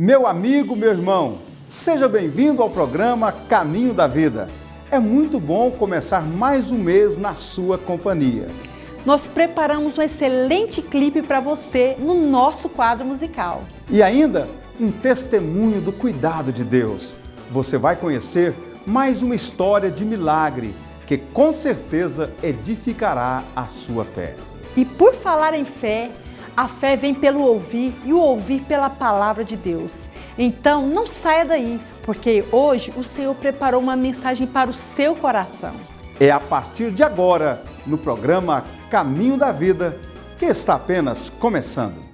Meu amigo, meu irmão, seja bem-vindo ao programa Caminho da Vida. É muito bom começar mais um mês na sua companhia. Nós preparamos um excelente clipe para você no nosso quadro musical. E ainda um testemunho do cuidado de Deus. Você vai conhecer mais uma história de milagre que com certeza edificará a sua fé. E por falar em fé, a fé vem pelo ouvir e o ouvir pela palavra de Deus. Então não saia daí, porque hoje o Senhor preparou uma mensagem para o seu coração. É a partir de agora, no programa Caminho da Vida, que está apenas começando.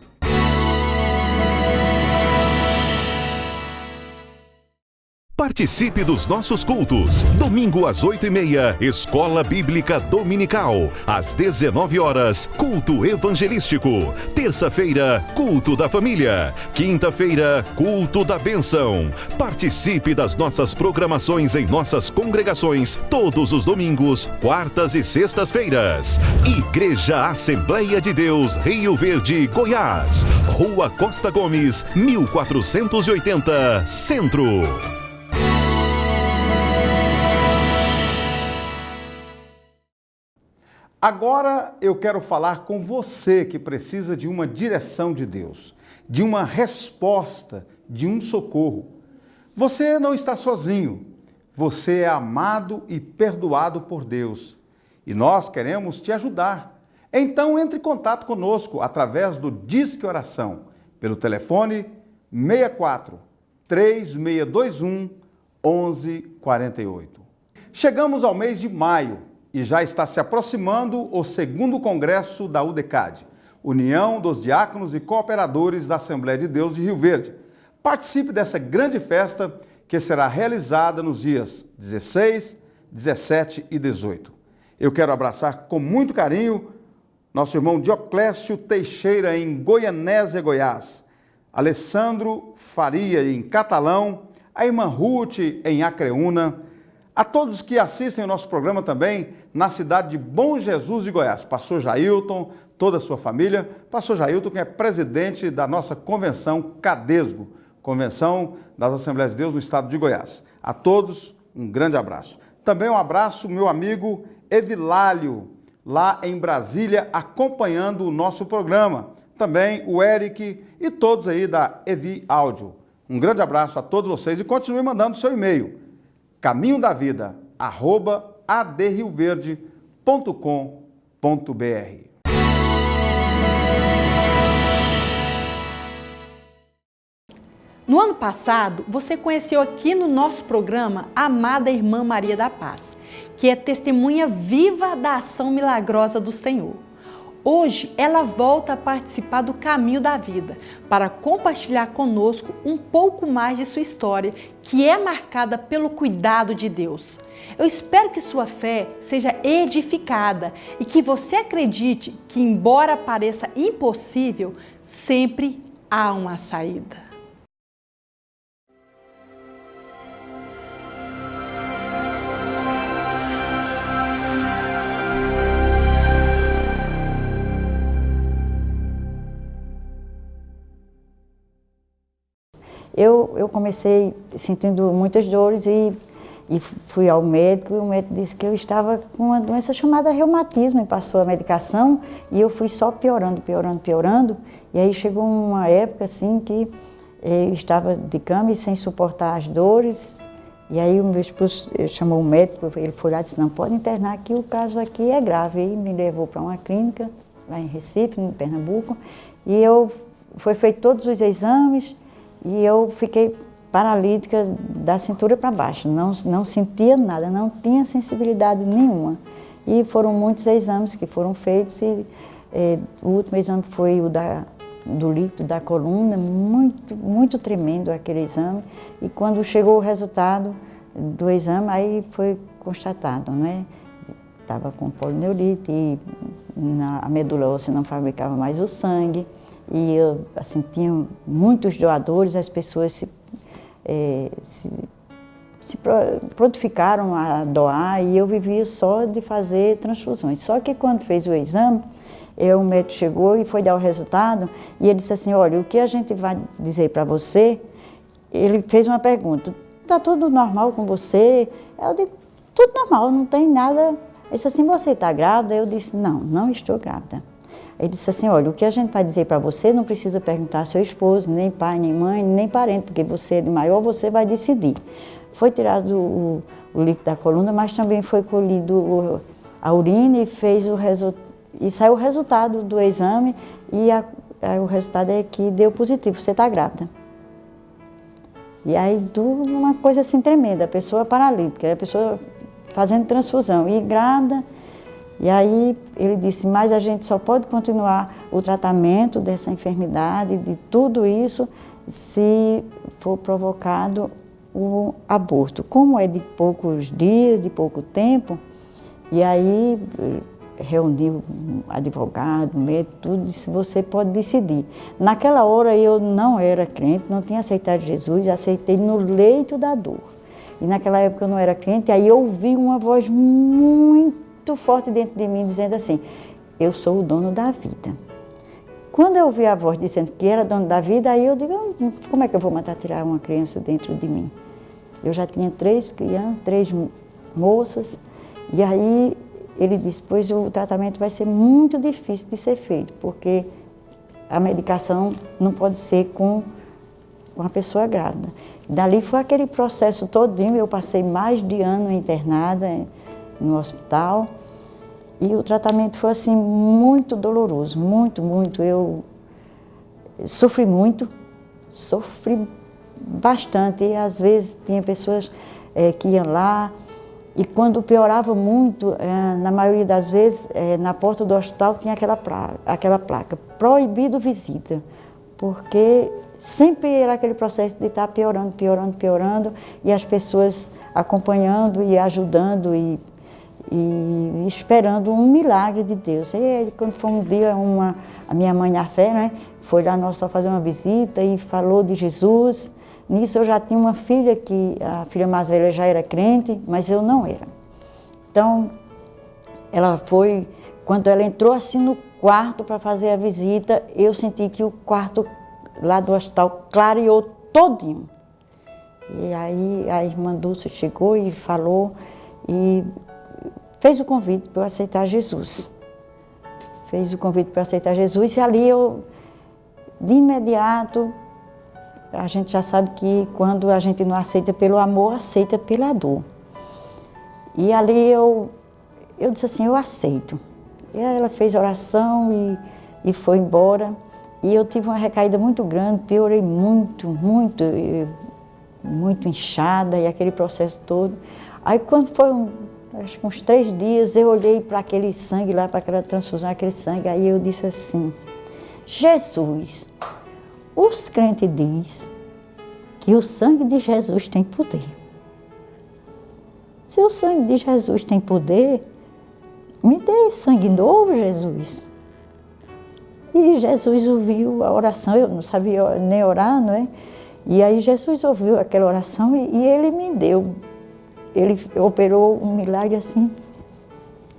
Participe dos nossos cultos. Domingo às 8h30, Escola Bíblica Dominical. Às 19 horas, culto evangelístico. Terça-feira, culto da família. Quinta-feira, culto da bênção. Participe das nossas programações em nossas congregações todos os domingos, quartas e sextas-feiras. Igreja Assembleia de Deus, Rio Verde, Goiás. Rua Costa Gomes, 1480, Centro. Agora eu quero falar com você que precisa de uma direção de Deus, de uma resposta, de um socorro. Você não está sozinho, você é amado e perdoado por Deus e nós queremos te ajudar. Então entre em contato conosco através do Disque Oração, pelo telefone 64 3621 1148. Chegamos ao mês de maio. E já está se aproximando o 2º Congresso da UDECAD, União dos Diáconos e Cooperadores da Assembleia de Deus de Rio Verde. Participe dessa grande festa que será realizada nos dias 16, 17 e 18. Eu quero abraçar com muito carinho nosso irmão Dioclésio Teixeira em Goianésia, Goiás, Alessandro Faria em Catalão, a irmã Ruth em Acreúna, a todos que assistem o nosso programa também na cidade de Bom Jesus de Goiás, pastor Jailton, toda a sua família, pastor Jailton que é presidente da nossa convenção CADESGO, Convenção das Assembleias de Deus no estado de Goiás. A todos um grande abraço. Também um abraço meu amigo Evilálio, lá em Brasília, acompanhando o nosso programa. Também o Eric e todos aí da Evi Áudio. Um grande abraço a todos vocês e continue mandando seu e-mail. caminhodavida@adrioverde.com.br. No ano passado, você conheceu aqui no nosso programa a amada irmã Maria da Paz, que é testemunha viva da ação milagrosa do Senhor. Hoje, ela volta a participar do Caminho da Vida para compartilhar conosco um pouco mais de sua história, que é marcada pelo cuidado de Deus. Eu espero que sua fé seja edificada e que você acredite que, embora pareça impossível, sempre há uma saída. Eu comecei sentindo muitas dores e fui ao médico e o médico disse que eu estava com uma doença chamada reumatismo e passou a medicação e eu fui só piorando. E aí chegou uma época assim que eu estava de cama e sem suportar as dores. E aí o meu esposo chamou o médico, ele foi lá e disse, não, pode internar que o caso aqui é grave. E me levou para uma clínica lá em Recife, em Pernambuco, e foi feito todos os exames. E eu fiquei paralítica da cintura para baixo, não sentia nada, não tinha sensibilidade nenhuma. E foram muitos exames que foram feitos e o último exame foi o do líquido da coluna, muito tremendo aquele exame. E quando chegou o resultado do exame, aí foi constatado, não é? Estava com polineurite e a medula óssea não fabricava mais o sangue. E eu, assim, tinha muitos doadores, as pessoas se prontificaram a doar e eu vivia só de fazer transfusões. Só que quando fez o exame, o médico chegou e foi dar o resultado e ele disse assim, olha, o que a gente vai dizer para você ele fez uma pergunta, está tudo normal com você? Eu digo, tudo normal, não tem nada. Ele disse assim, você está grávida? Eu disse, não, não estou grávida. Ele disse assim, olha, o que a gente vai dizer para você, não precisa perguntar ao seu esposo, nem pai, nem mãe, nem parente, porque você é de maior, você vai decidir. Foi tirado o líquido da coluna, mas também foi colhido a urina e saiu o resultado do exame e o resultado é que deu positivo, você está grávida. E aí, uma coisa assim tremenda, a pessoa paralítica, a pessoa fazendo transfusão e grávida. E aí ele disse, mas a gente só pode continuar o tratamento dessa enfermidade, de tudo isso, se for provocado o aborto. Como é de poucos dias, de pouco tempo, e aí reuniu advogado, médico, tudo, disse, você pode decidir. Naquela hora eu não era crente, não tinha aceitado Jesus, aceitei no leito da dor. E naquela época eu não era crente, aí eu ouvi uma voz muito forte dentro de mim, dizendo assim, eu sou o dono da vida. Quando eu ouvi a voz dizendo que era dono da vida, aí eu digo, como é que eu vou mandar tirar uma criança dentro de mim? Eu já tinha 3 crianças, 3 moças, e aí ele disse, pois o tratamento vai ser muito difícil de ser feito, porque a medicação não pode ser com uma pessoa grávida. Dali foi aquele processo todinho, eu passei mais de ano internada no hospital, e o tratamento foi assim muito doloroso, muito. Eu sofri muito, sofri bastante, e às vezes tinha pessoas que iam lá, e quando piorava muito, na maioria das vezes, na porta do hospital tinha aquela placa, proibido visita, porque sempre era aquele processo de estar piorando, e as pessoas acompanhando e ajudando e esperando um milagre de Deus. E aí, quando foi um dia, a minha mãe na fé, né, foi lá no hospital fazer uma visita e falou de Jesus. Nisso eu já tinha uma filha, que a filha mais velha já era crente, mas eu não era. Então, ela foi, quando ela entrou assim no quarto para fazer a visita, eu senti que o quarto lá do hospital clareou todinho. E aí a irmã Dulce chegou e falou e fez o convite para eu aceitar Jesus. Fez o convite para eu aceitar Jesus e ali eu, de imediato, a gente já sabe que quando a gente não aceita pelo amor, aceita pela dor. E ali eu disse assim, eu aceito. E aí ela fez oração e foi embora. E eu tive uma recaída muito grande, piorei muito inchada e aquele processo todo. Aí quando foi acho que uns 3 dias, eu olhei para aquele sangue lá, para aquela transfusão, aquele sangue, aí eu disse assim, Jesus, os crentes dizem que o sangue de Jesus tem poder. Se o sangue de Jesus tem poder, me dê sangue novo, Jesus. E Jesus ouviu a oração, eu não sabia nem orar, não é? E aí Jesus ouviu aquela oração e ele me deu. Ele operou um milagre assim,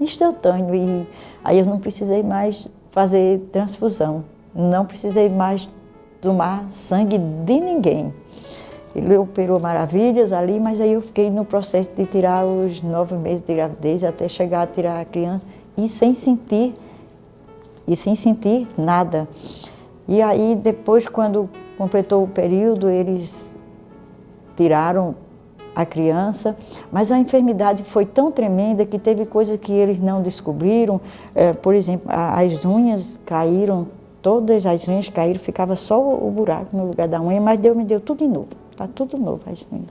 instantâneo. E aí eu não precisei mais fazer transfusão, não precisei mais tomar sangue de ninguém. Ele operou maravilhas ali, mas aí eu fiquei no processo de tirar os 9 meses de gravidez, até chegar a tirar a criança, e sem sentir nada. E aí depois, quando completou o período, eles tiraram a criança, mas a enfermidade foi tão tremenda que teve coisas que eles não descobriram. Por exemplo, as unhas caíram, todas as unhas caíram, ficava só o buraco no lugar da unha, mas Deus me deu tudo de novo, está tudo novo as unhas.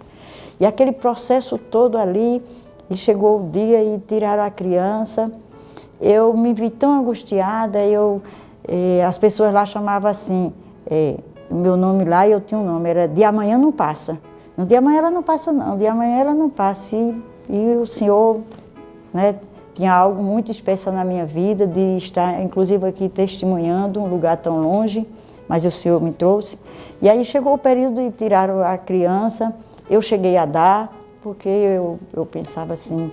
E aquele processo todo ali, e chegou o dia e tiraram a criança, eu me vi tão angustiada, as pessoas lá chamavam assim, o meu nome lá, eu tinha um nome, era De Amanhã Não Passa. No dia amanhã ela não passa não, de amanhã ela não passa. E o Senhor, né, tinha algo muito especial na minha vida, de estar inclusive aqui testemunhando um lugar tão longe, mas o Senhor me trouxe. E aí chegou o período de tirar a criança, eu cheguei a dar, porque eu pensava assim,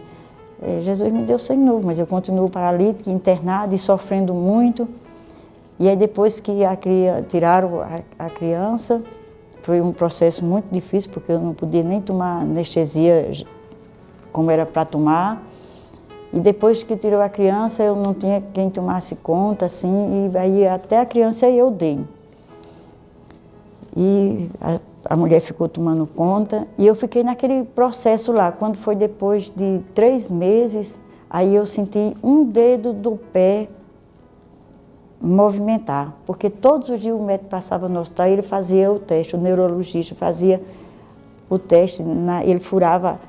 Jesus me deu sangue novo, mas eu continuo paralítica, internada e sofrendo muito. E aí depois que tiraram a criança, Foi um processo muito difícil, porque eu não podia nem tomar anestesia como era para tomar. E depois que tirou a criança, eu não tinha quem tomasse conta, assim, e aí até a criança eu dei. E a mulher ficou tomando conta, e eu fiquei naquele processo lá. Quando foi depois de 3 meses, aí eu senti um dedo do pé movimentar, porque todos os dias o médico passava no hospital e ele fazia o teste, o neurologista fazia o teste, ele furava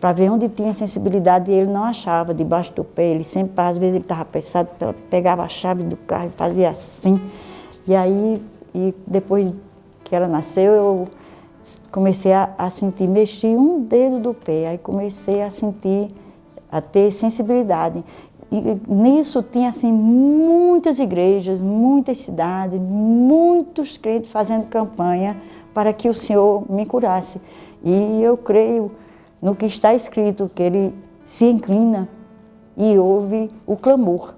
para ver onde tinha sensibilidade e ele não achava debaixo do pé. Ele sempre, às vezes ele estava apressado, pegava a chave do carro e fazia assim. E aí, depois que ela nasceu, eu comecei a sentir, mexi um dedo do pé, aí comecei a sentir, a ter sensibilidade. E nisso tinha assim muitas igrejas, muitas cidades, muitos crentes fazendo campanha para que o Senhor me curasse. E eu creio no que está escrito, que Ele se inclina e ouve o clamor.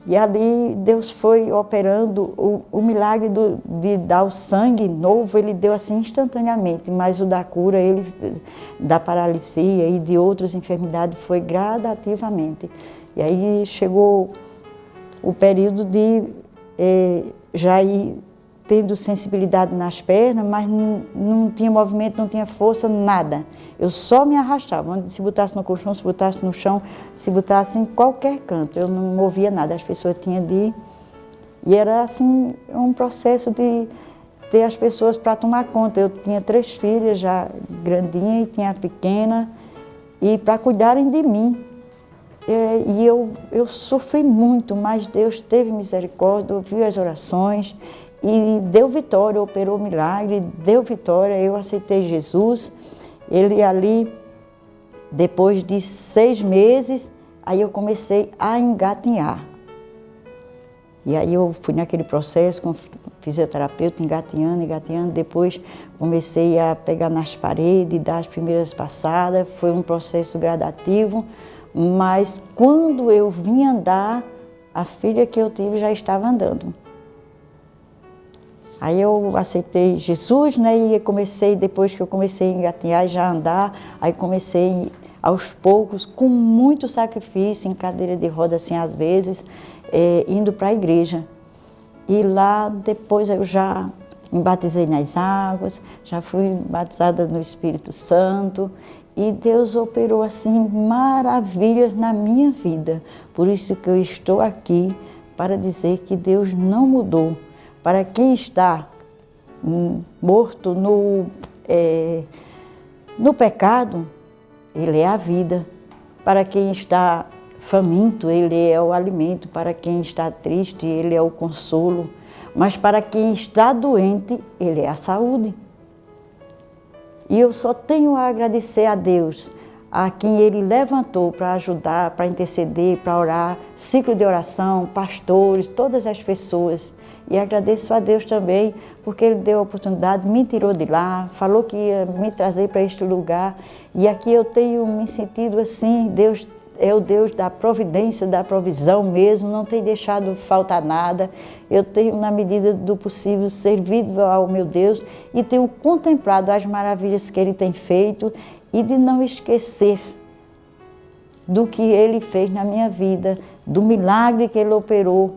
E ali Deus foi operando o milagre de dar o sangue novo, Ele deu assim instantaneamente, mas o da cura, da paralisia e de outras enfermidades foi gradativamente. E aí chegou o período de já ir tendo sensibilidade nas pernas, mas não tinha movimento, não tinha força, nada. Eu só me arrastava, se botasse no colchão, se botasse no chão, se botasse em qualquer canto, eu não movia nada, as pessoas tinham de ir. E era assim, um processo de ter as pessoas para tomar conta. Eu tinha 3 filhas já grandinhas e tinha a pequena, e para cuidarem de mim. E eu sofri muito, mas Deus teve misericórdia, ouviu as orações e deu vitória, operou milagre, deu vitória. Eu aceitei Jesus. Ele ali, depois de 6 meses, aí eu comecei a engatinhar. E aí eu fui naquele processo com fisioterapeuta, engatinhando. Depois comecei a pegar nas paredes, dar as primeiras passadas. Foi um processo gradativo, mas quando eu vim andar, a filha que eu tive já estava andando. Aí eu aceitei Jesus, né, e depois que eu comecei a engatinhar e já andar, aí comecei aos poucos, com muito sacrifício, em cadeira de roda, assim, às vezes, indo para a igreja. E lá depois eu já me batizei nas águas, já fui batizada no Espírito Santo, e Deus operou, assim, maravilhas na minha vida. Por isso que eu estou aqui, para dizer que Deus não mudou. Para quem está morto no pecado, Ele é a vida. Para quem está faminto, Ele é o alimento. Para quem está triste, Ele é o consolo. Mas para quem está doente, Ele é a saúde. E eu só tenho a agradecer a Deus, a quem Ele levantou para ajudar, para interceder, para orar, ciclo de oração, pastores, todas as pessoas. E agradeço a Deus também, porque Ele deu a oportunidade, me tirou de lá, falou que ia me trazer para este lugar. E aqui eu tenho me sentido assim, Deus é o Deus da providência, da provisão mesmo, não tem deixado faltar nada. Eu tenho, na medida do possível, servido ao meu Deus e tenho contemplado as maravilhas que Ele tem feito e de não esquecer do que Ele fez na minha vida, do milagre que Ele operou,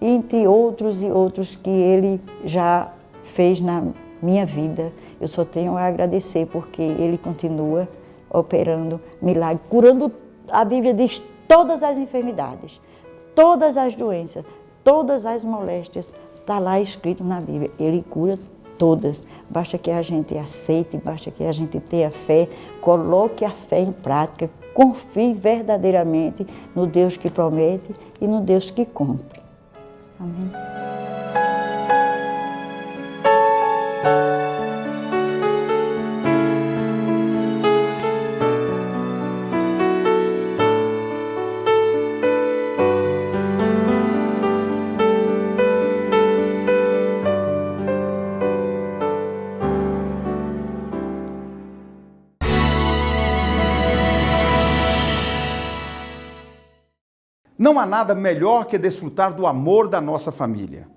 entre outros e outros que Ele já fez na minha vida. Eu só tenho a agradecer, porque Ele continua operando milagre, curando, a Bíblia diz, todas as enfermidades, todas as doenças, todas as moléstias, está lá escrito na Bíblia. Ele cura todas. Basta que a gente aceite, basta que a gente tenha fé, coloque a fé em prática, confie verdadeiramente no Deus que promete e no Deus que cumpre. Amém. Não há nada melhor que desfrutar do amor da nossa família.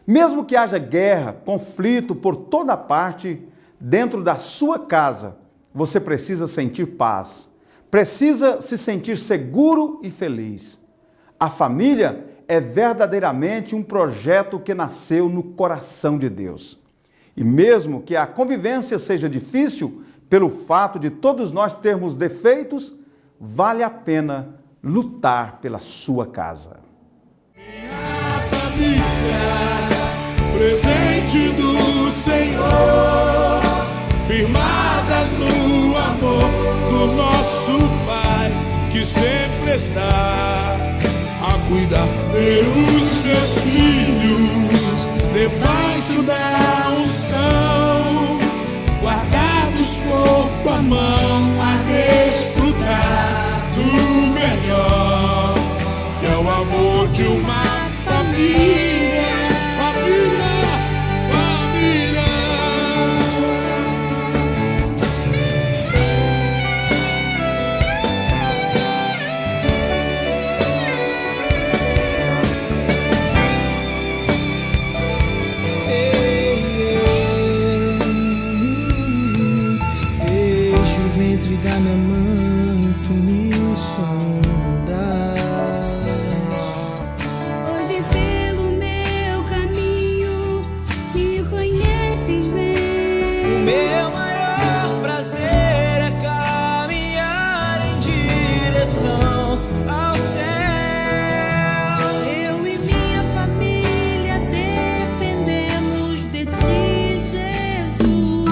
Mesmo que haja guerra, conflito por toda parte, dentro da sua casa, você precisa sentir paz. Precisa se sentir seguro e feliz. A família é verdadeiramente um projeto que nasceu no coração de Deus. E mesmo que a convivência seja difícil, pelo fato de todos nós termos defeitos, vale a pena lutar pela sua casa. Minha família, presente do Senhor, firmada no amor do nosso Pai, que sempre está a cuidar, ver os meus filhos debaixo da unção, guardados por tua mão, a desfrutar do melhor, que é o amor de uma família. Da minha mãe, tu me sondas. Hoje pelo meu caminho me conheces bem. O meu maior prazer é caminhar em direção ao céu. Eu e minha família dependemos de ti, Jesus.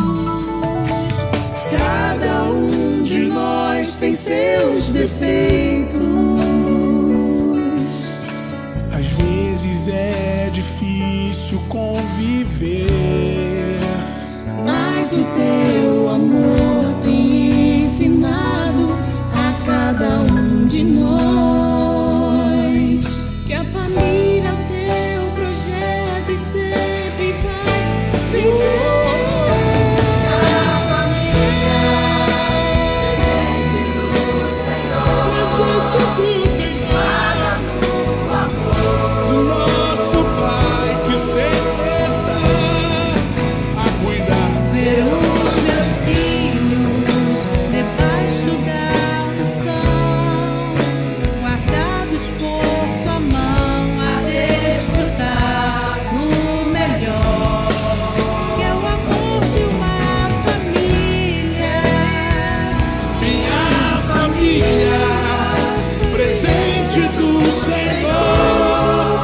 Cada um de nós tem seus defeitos. Às vezes é difícil conviver, Mas o teu amor tem ensinado a cada um de nós que a família é o teu projeto e sempre vai vencer. do nosso Pai, que sempre está a cuidar. Ver os meus filhos debaixo da unção, guardados por tua mão, a desfrutar do melhor, que é o amor de uma família. Minha família, presente do Senhor,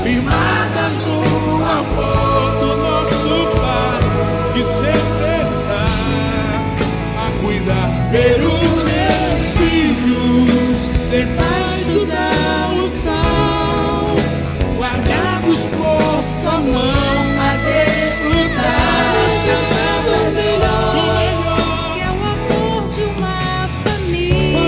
firmada no amor do nosso Pai, que sempre está a cuidar. Ver os meus filhos debaixo da unção, guardados por tua mão, a desfrutar Do melhor, do que é o amor de uma família.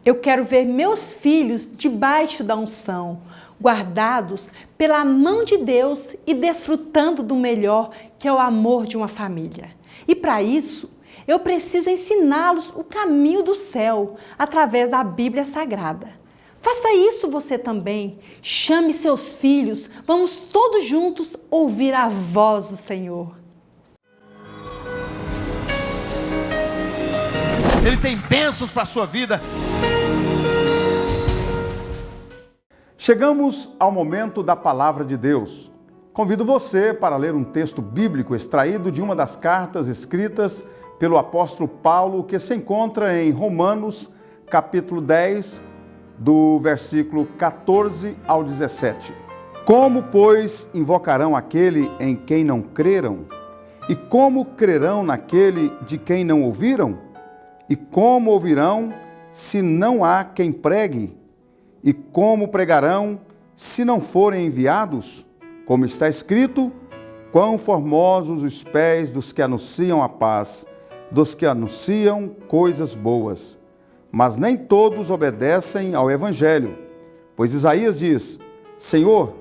Eu quero ver meus filhos debaixo da unção, guardados pela mão de Deus e desfrutando do melhor, que é o amor de uma família. E para isso, eu preciso ensiná-los o caminho do céu através da Bíblia Sagrada. Faça isso você também. Chame seus filhos. Vamos todos juntos ouvir a voz do Senhor. Ele tem bênçãos para a sua vida. Chegamos ao momento da Palavra de Deus. Convido você para ler um texto bíblico extraído de uma das cartas escritas pelo apóstolo Paulo, que se encontra em Romanos, capítulo 10, do versículo 14 ao 17. Como, pois, invocarão aquele em quem não creram? E como crerão naquele de quem não ouviram? E como ouvirão, se não há quem pregue? E como pregarão se não forem enviados? Como está escrito, quão formosos os pés dos que anunciam a paz, dos que anunciam coisas boas. Mas nem todos obedecem ao Evangelho. Pois Isaías diz, Senhor,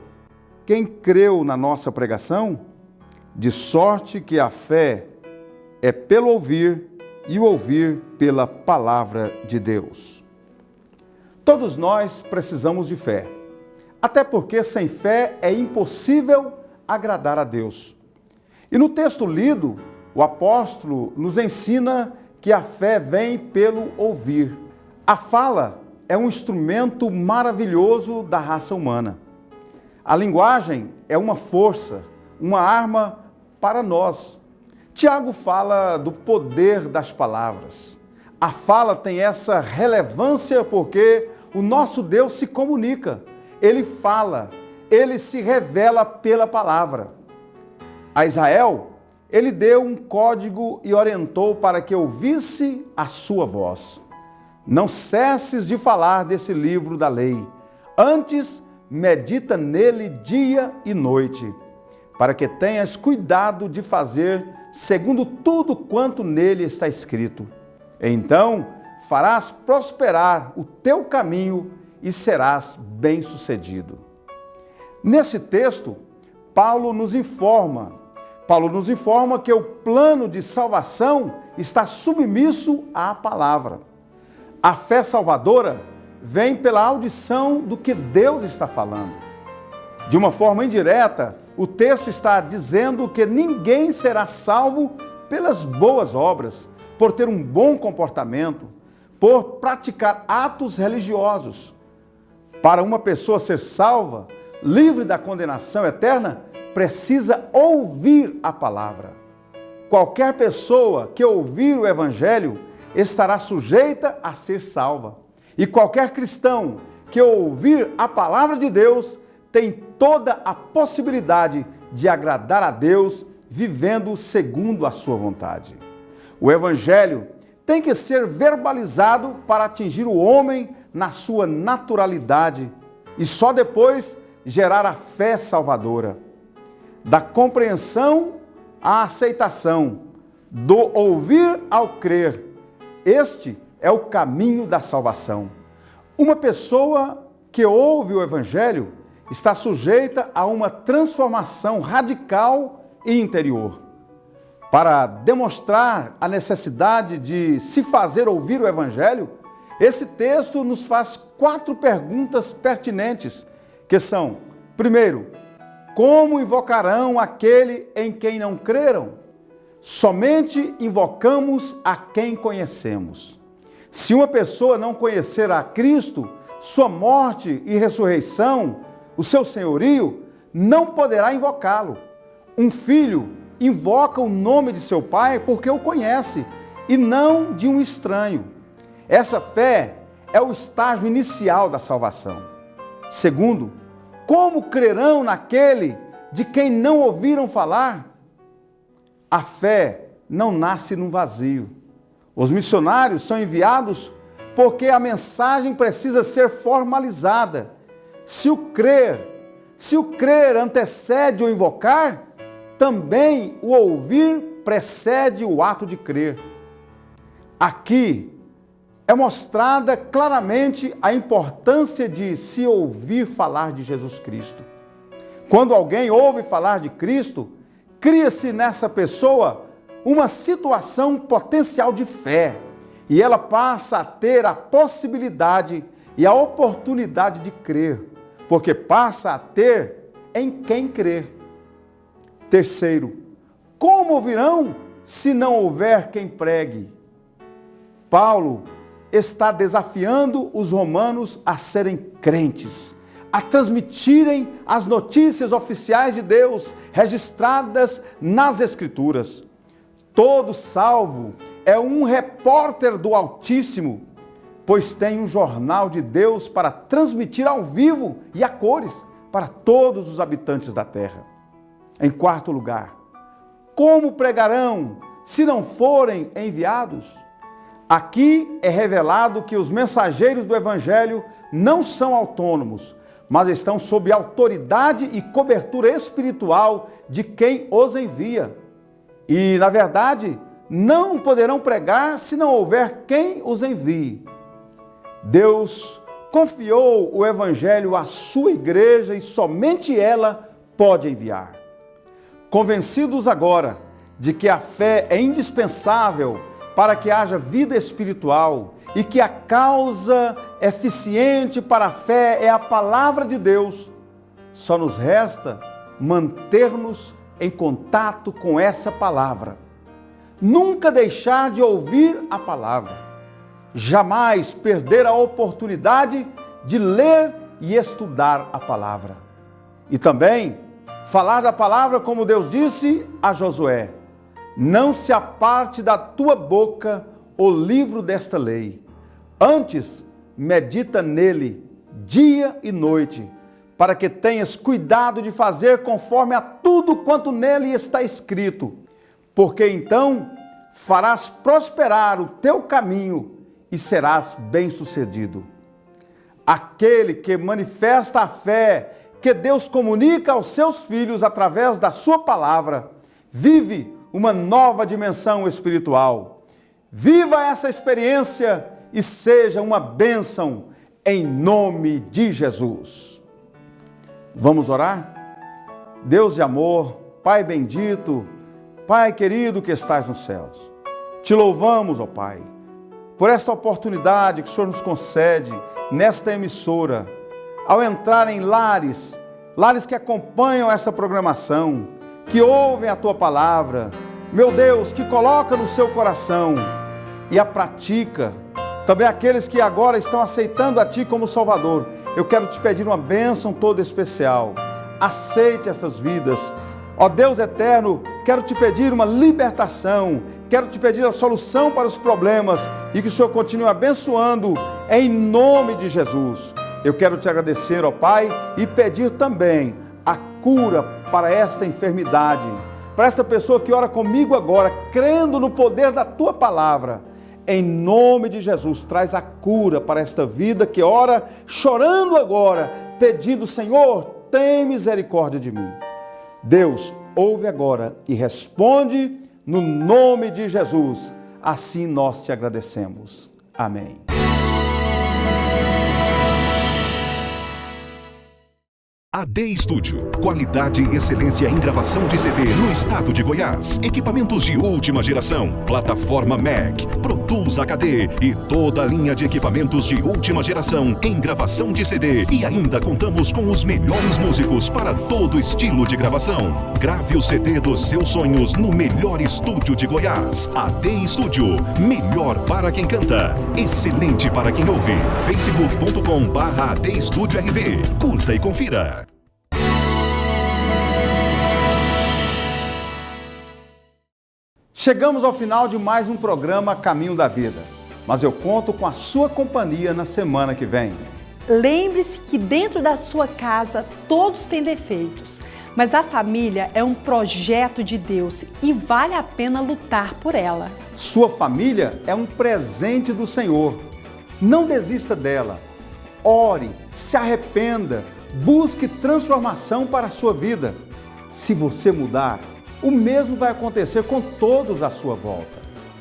quem creu na nossa pregação? De sorte que a fé é pelo ouvir e o ouvir pela palavra de Deus. Todos nós precisamos de fé, até porque sem fé é impossível agradar a Deus. E no texto lido, o apóstolo nos ensina que a fé vem pelo ouvir. A fala é um instrumento maravilhoso da raça humana. A linguagem é uma força, uma arma para nós. Tiago fala do poder das palavras. A fala tem essa relevância porque o nosso Deus se comunica. Ele fala, ele se revela pela palavra. A Israel, ele deu um código e orientou para que ouvisse a sua voz. Não cesses de falar desse livro da lei. Antes, medita nele dia e noite, para que tenhas cuidado de fazer segundo tudo quanto nele está escrito. Então, farás prosperar o teu caminho e serás bem-sucedido. Nesse texto, Paulo nos informa que o plano de salvação está submisso à palavra. A fé salvadora vem pela audição do que Deus está falando. De uma forma indireta, o texto está dizendo que ninguém será salvo pelas boas obras, por ter um bom comportamento, por praticar atos religiosos. Para uma pessoa ser salva, livre da condenação eterna, precisa ouvir a palavra. Qualquer pessoa que ouvir o Evangelho estará sujeita a ser salva. E qualquer cristão que ouvir a palavra de Deus tem toda a possibilidade de agradar a Deus vivendo segundo a sua vontade. O Evangelho tem que ser verbalizado para atingir o homem na sua naturalidade e só depois gerar a fé salvadora. Da compreensão à aceitação, do ouvir ao crer. Este é o caminho da salvação. Uma pessoa que ouve o Evangelho está sujeita a uma transformação radical e interior. Para demonstrar a necessidade de se fazer ouvir o Evangelho, esse texto nos faz 4 perguntas pertinentes, que são: primeiro, como invocarão aquele em quem não creram? Somente invocamos a quem conhecemos. Se uma pessoa não conhecer a Cristo, sua morte e ressurreição, o seu senhorio, não poderá invocá-lo. Um filho invoca o nome de seu pai porque o conhece e não de um estranho. Essa fé é o estágio inicial da salvação. Segundo, como crerão naquele de quem não ouviram falar? A fé não nasce no vazio. Os missionários são enviados porque a mensagem precisa ser formalizada. Se o crer antecede o invocar, também o ouvir precede o ato de crer. Aqui é mostrada claramente a importância de se ouvir falar de Jesus Cristo. Quando alguém ouve falar de Cristo, cria-se nessa pessoa uma situação potencial de fé e ela passa a ter a possibilidade e a oportunidade de crer, porque passa a ter em quem crer. Terceiro, como ouvirão se não houver quem pregue? Paulo está desafiando os romanos a serem crentes, a transmitirem as notícias oficiais de Deus registradas nas Escrituras. Todo salvo é um repórter do Altíssimo, pois tem um jornal de Deus para transmitir ao vivo e a cores para todos os habitantes da terra. Em quarto lugar, como pregarão se não forem enviados? Aqui é revelado que os mensageiros do Evangelho não são autônomos, mas estão sob autoridade e cobertura espiritual de quem os envia. E, na verdade, não poderão pregar se não houver quem os envie. Deus confiou o Evangelho à sua igreja e somente ela pode enviar. Convencidos agora de que a fé é indispensável para que haja vida espiritual e que a causa eficiente para a fé é a palavra de Deus, só nos resta manter-nos em contato com essa palavra. Nunca deixar de ouvir a palavra. Jamais perder a oportunidade de ler e estudar a palavra. E também falar da palavra como Deus disse a Josué: não se aparte da tua boca o livro desta lei. Antes, medita nele dia e noite, para que tenhas cuidado de fazer conforme a tudo quanto nele está escrito, porque então farás prosperar o teu caminho e serás bem-sucedido. Aquele que manifesta a fé que Deus comunica aos seus filhos através da sua palavra, vive uma nova dimensão espiritual. Viva essa experiência e seja uma bênção em nome de Jesus. Vamos orar? Deus de amor, Pai bendito, Pai querido que estás nos céus, te louvamos, ó Pai, por esta oportunidade que o Senhor nos concede nesta emissora, ao entrar em lares que acompanham essa programação, que ouvem a Tua palavra, meu Deus, que coloca no seu coração e a pratica. Também aqueles que agora estão aceitando a Ti como Salvador, eu quero te pedir uma bênção toda especial. Aceite estas vidas. Ó Deus eterno, quero te pedir uma libertação, quero te pedir a solução para os problemas e que o Senhor continue abençoando em nome de Jesus. Eu quero te agradecer, ó Pai, e pedir também a cura para esta enfermidade, para esta pessoa que ora comigo agora, crendo no poder da Tua palavra. Em nome de Jesus, traz a cura para esta vida que ora chorando agora, pedindo: Senhor, tem misericórdia de mim. Deus, ouve agora e responde no nome de Jesus. Assim nós te agradecemos. Amém. AD Studio, qualidade e excelência em gravação de CD no estado de Goiás. Equipamentos de última geração, plataforma Mac, Pro Tools HD e toda a linha de equipamentos de última geração em gravação de CD. E ainda contamos com os melhores músicos para todo estilo de gravação. Grave o CD dos seus sonhos no melhor estúdio de Goiás. AD Studio, melhor para quem canta, excelente para quem ouve. facebook.com/AD Studio RV. Curta e confira. Chegamos ao final de mais um programa Caminho da Vida, mas eu conto com a sua companhia na semana que vem. Lembre-se que dentro da sua casa todos têm defeitos, mas a família é um projeto de Deus e vale a pena lutar por ela. Sua família é um presente do Senhor. Não desista dela. Ore, se arrependa, busque transformação para a sua vida. Se você mudar, o mesmo vai acontecer com todos à sua volta.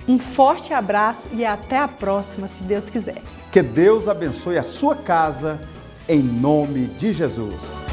Um forte abraço e até a próxima, se Deus quiser. Que Deus abençoe a sua casa, em nome de Jesus.